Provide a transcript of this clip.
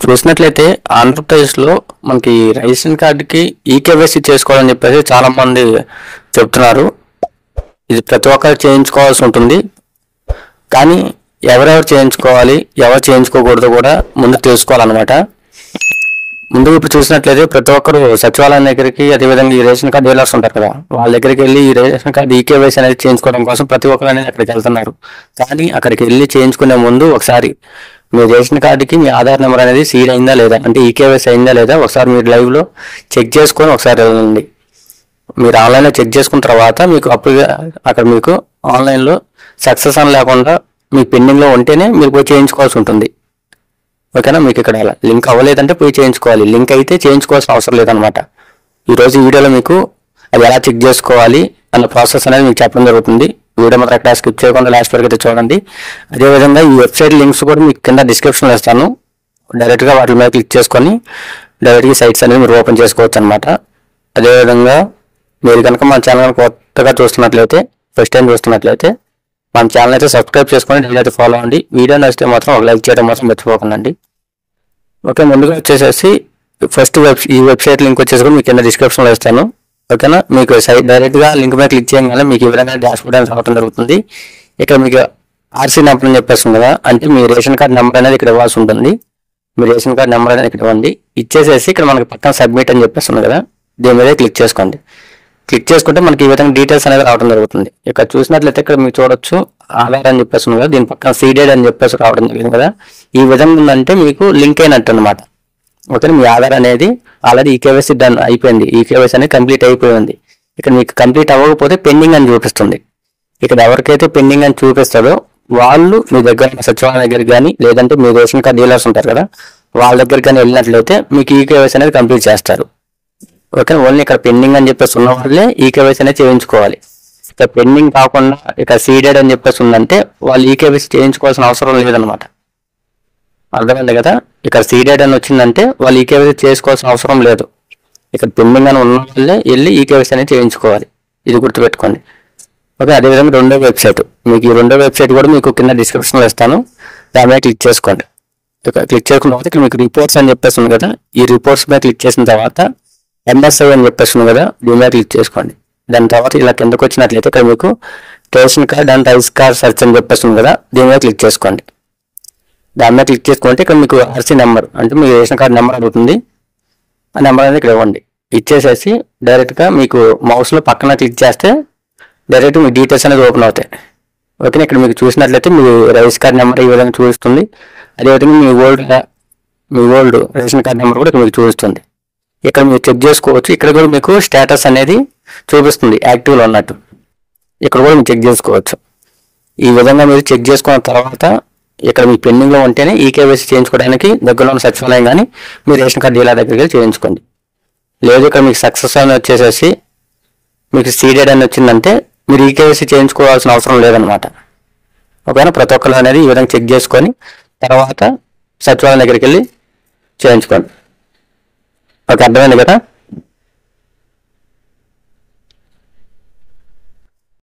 చూసినట్లయితే ఆంధ్రప్రదేశ్లో మనకి రేషన్ కార్డుకి ఈకేవైసీ చేసుకోవాలని చెప్పేసి చాలా మంది చెప్తున్నారు. ఇది ప్రతి ఒక్కరు చేయించుకోవాల్సి ఉంటుంది. కానీ ఎవరెవరు చేయించుకోవాలి, ఎవరు చేయించుకోకూడదు కూడా ముందు తెలుసుకోవాలన్నమాట. ముందు ఇప్పుడు చూసినట్లయితే ప్రతి ఒక్కరు సచివాలయం దగ్గరికి, అదేవిధంగా ఈ రేషన్ కార్డు డీలర్స్ ఉంటారు కదా, వాళ్ళ దగ్గరికి వెళ్ళి ఈ రేషన్ కార్డు ఈకేవైసీ అనేది చేయించుకోవడం కోసం ప్రతి ఒక్కరు అనేది అక్కడికి వెళ్తున్నారు. కానీ అక్కడికి వెళ్ళి చేయించుకునే ముందు ఒకసారి మీ రేషన్ కార్డుకి మీ ఆధార్ నెంబర్ అనేది సీడ్ అయిందా లేదా, అంటే ఈకేవైసీ అయిందా లేదా ఒకసారి మీరు లైవ్లో చెక్ చేసుకొని ఒకసారి వెళ్ళండి. మీరు ఆన్లైన్లో చెక్ చేసుకున్న తర్వాత మీకు అప్పుడు అక్కడ మీకు ఆన్లైన్లో సక్సెస్ అని లేకుండా మీ పెండింగ్లో ఉంటేనే మీరు పోయి చేయించుకోవాల్సి ఉంటుంది. ఓకేనా? మీకు ఇక్కడ లింక్ అవ్వలేదంటే పోయి చేయించుకోవాలి, లింక్ అయితే చేయించుకోవాల్సిన అవసరం లేదనమాట. ఈరోజు ఈ వీడియోలో మీకు అది ఎలా చెక్ చేసుకోవాలి అన్న ప్రాసెస్ అనేది మీకు చెప్పడం జరుగుతుంది. వీడియో మాత్రం ఎక్కడ స్కిప్ చేయకుండా లాస్ట్ వరకు అయితే చూడండి. అదేవిధంగా ఈ వెబ్సైట్ లింక్స్ కూడా మీకు కింద డిస్క్రిప్షన్లో ఇస్తాను. డైరెక్ట్గా వాటి మీద క్లిక్ చేసుకొని డైరెక్ట్గా సైట్స్ అనేది మీరు ఓపెన్ చేసుకోవచ్చు అనమాట. అదేవిధంగా మీరు కనుక మన ఛానల్ కొత్తగా చూస్తున్నట్లయితే, ఫస్ట్ టైం చూస్తున్నట్లయితే మన ఛానల్ అయితే సబ్స్క్రైబ్ చేసుకొని డైలీ అయితే ఫాలో అవ్వండి. వీడియో నచ్చితే మాత్రం ఒక లైక్ చేయడం మాత్రం మర్చిపోకండి. ఓకే, ముందుగా వచ్చేసేసి ఫస్ట్ ఈ వెబ్సైట్ లింక్ వచ్చేసి కూడా మీకు కింద డిస్క్రిప్షన్లో ఇస్తాను. ఓకేనా? మీకు సైట్ డైరెక్ట్గా లింక్ మీద క్లిక్ చేయగానే మీకు ఈ విధంగా డాష్బోర్డ్ అనేది రావడం జరుగుతుంది. ఇక్కడ మీకు ఆర్సీ నెంబర్ అని చెప్పేస్తుంది కదా, అంటే మీ రేషన్ కార్డ్ నెంబర్ అనేది ఇక్కడ ఇవ్వాల్సి ఉంటుంది. మీ రేషన్ కార్డ్ నెంబర్ అనేది ఇక్కడ ఇవ్వండి. ఇచ్చేసేసి ఇక్కడ మనకి పక్కన సబ్మిట్ అని చెప్పేస్తుంది కదా, దీని మీద క్లిక్ చేసుకోండి. క్లిక్ చేసుకుంటే మనకి ఈ విధంగా డీటెయిల్స్ అనేది రావడం జరుగుతుంది. ఇక్కడ చూసినట్లయితే ఇక్కడ మీరు చూడొచ్చు ఆధార్ అని చెప్పేస్తుంది కదా, దీని పక్కన సీడెడ్ అని చెప్పేసి రావడం జరిగింది కదా. ఈ విధంగా ఉందంటే మీకు లింక్ అయినట్టు అనమాట. ఓకే, మీ ఆధార్ అనేది ఆల్రెడీ ఈకేవైసీ డన్ అయిపోయింది, ఈకేవైసీ అనేది కంప్లీట్ అయిపోయింది. ఇక్కడ మీకు కంప్లీట్ అవ్వకపోతే పెండింగ్ అని చూపిస్తుంది. ఇక్కడ ఎవరికైతే పెండింగ్ అని చూపిస్తాడో వాళ్ళు మీ దగ్గర సచివాలయం దగ్గరికి కానీ, లేదంటే మీ రేషన్ కార్డ్ డీలర్స్ ఉంటారు కదా, వాళ్ళ దగ్గరికి కానీ వెళ్ళినట్లయితే మీకు ఈకేవైసీ అనేది కంప్లీట్ చేస్తారు. ఓకే, ఓన్లీ ఇక్కడ పెండింగ్ అని చెప్పేసి ఉన్న వాళ్ళే ఈకేవైసీ అనేది చేయించుకోవాలి. ఇక్కడ పెండింగ్ కాకుండా ఇక్కడ సీడెడ్ అని చెప్పేసి ఉందంటే వాళ్ళు ఈకేవైసీ చేయించుకోవాల్సిన అవసరం లేదనమాట. అర్థమైంది కదా? ఇక్కడ సీడెడ్ అని వచ్చిందంటే వాళ్ళు ఈకేవైసీ చేసుకోవాల్సిన అవసరం లేదు. ఇక్కడ పెండింగ్ అని ఉన్న వాళ్ళే వెళ్ళి ఈకేవైసీ అనేది చేయించుకోవాలి. ఇది గుర్తుపెట్టుకోండి. ఓకే, అదేవిధంగా రెండో వెబ్సైట్, మీకు ఈ రెండో వెబ్సైట్ కూడా మీకు కింద డిస్క్రిప్షన్లో ఇస్తాను. దాని మీద క్లిక్ చేసుకోండి. క్లిక్ చేసుకున్న తర్వాత ఇక్కడ మీకు రిపోర్ట్స్ అని చెప్పేసి ఉంది కదా, ఈ రిపోర్ట్స్ మీద క్లిక్ చేసిన తర్వాత ఎంఎస్ఐ అని చెప్పేస్తుంది కదా, దీని మీద క్లిక్ చేసుకోండి. దాని తర్వాత ఇలా కిందకు వచ్చినట్లయితే ఇక్కడ మీకు ration card and rice card search అని చెప్పేస్తుంది కదా, దీని మీద క్లిక్ చేసుకోండి. దాని మీద క్లిక్ చేసుకుంటే ఇక్కడ మీకు ఆర్సీ నెంబర్ అంటే మీ రేషన్ కార్డ్ నెంబర్ అడుగుతుంది. ఆ నెంబర్ అనేది ఇక్కడ ఇవ్వండి. ఇచ్చేసేసి డైరెక్ట్గా మీకు మౌస్లో పక్కన క్లిక్ చేస్తే డైరెక్ట్ మీ డీటెయిల్స్ అనేది ఓపెన్ అవుతాయి. ఓకే, ఇక్కడ మీకు చూసినట్లయితే మీ రైస్ కార్డ్ నెంబర్ ఈ విధంగా చూపిస్తుంది. అదేవిధంగా మీ ఓల్డ్ రేషన్ కార్డ్ నెంబర్ కూడా ఇక్కడ మీకు చూపిస్తుంది. ఇక్కడ మీరు చెక్ చేసుకోవచ్చు. ఇక్కడ కూడా మీకు స్టేటస్ అనేది చూపిస్తుంది యాక్టివ్లో ఉన్నట్టు. ఇక్కడ కూడా మీరు చెక్ చేసుకోవచ్చు. ఈ విధంగా మీరు చెక్ చేసుకున్న తర్వాత ఇక్కడ మీ పెండింగ్లో ఉంటేనే ఈకేవైసీ చేయించుకోవడానికి దగ్గరలో ఉన్న సచివాలయం కానీ మీ రేషన్ కార్డు డీలర్ దగ్గరికి వెళ్ళి చేయించుకోండి. లేదు ఇక్కడ మీకు సక్సెస్ అని వచ్చేసేసి మీకు సీడెడ్ అని వచ్చిందంటే మీరు ఈకేవైసీ చేయించుకోవాల్సిన అవసరం లేదనమాట. ఓకేనా? ప్రతి ఒక్కరు అనేది ఈ విధంగా చెక్ చేసుకొని తర్వాత సచివాలయం దగ్గరికి వెళ్ళి చేయించుకోండి. ఓకే, అర్థమైంది కదా?